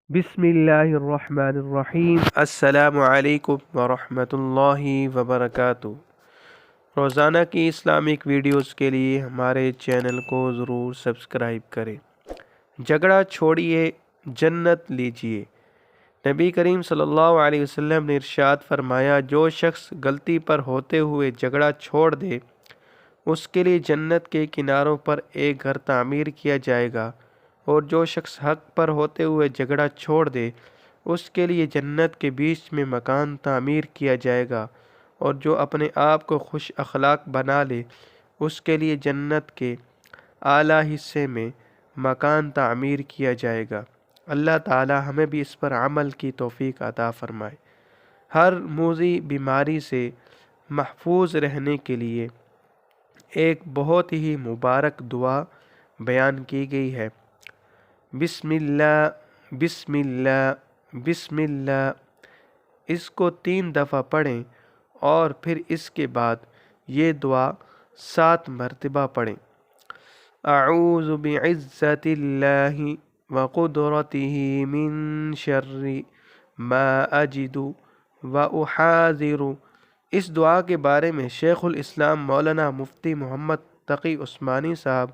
بسم اللہ الرحمن الرحیم۔ السلام علیکم ورحمۃ اللہ وبرکاتہ۔ روزانہ کی اسلامک ویڈیوز کے لیے ہمارے چینل کو ضرور سبسکرائب کریں۔ جھگڑا چھوڑیے، جنت لیجیے۔ نبی کریم صلی اللہ علیہ وسلم نے ارشاد فرمایا، جو شخص غلطی پر ہوتے ہوئے جھگڑا چھوڑ دے اس کے لیے جنت کے کناروں پر ایک گھر تعمیر کیا جائے گا، اور جو شخص حق پر ہوتے ہوئے جھگڑا چھوڑ دے اس کے لیے جنت کے بیچ میں مکان تعمیر کیا جائے گا، اور جو اپنے آپ کو خوش اخلاق بنا لے اس کے لیے جنت کے اعلیٰ حصے میں مکان تعمیر کیا جائے گا۔ اللہ تعالی ہمیں بھی اس پر عمل کی توفیق عطا فرمائے۔ ہر موذی بیماری سے محفوظ رہنے کے لیے ایک بہت ہی مبارک دعا بیان کی گئی ہے۔ بسم اللہ، بسم اللہ، بسم اللہ۔ اس کو 3 دفعہ پڑھیں اور پھر اس کے بعد یہ دعا 7 مرتبہ پڑھیں۔ اعوذ بعزت اللہ وقدرتہ من شر ما اجد واحاذر۔ اس دعا کے بارے میں شیخ الاسلام مولانا مفتی محمد تقی عثمانی صاحب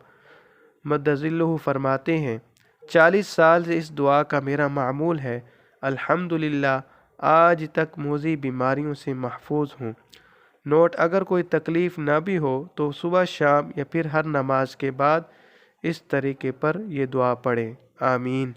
مدظلہ فرماتے ہیں، 40 سال سے اس دعا کا میرا معمول ہے، الحمدللہ آج تک موذی بیماریوں سے محفوظ ہوں۔ نوٹ: اگر کوئی تکلیف نہ بھی ہو تو صبح شام یا پھر ہر نماز کے بعد اس طریقے پر یہ دعا پڑھیں۔ آمین۔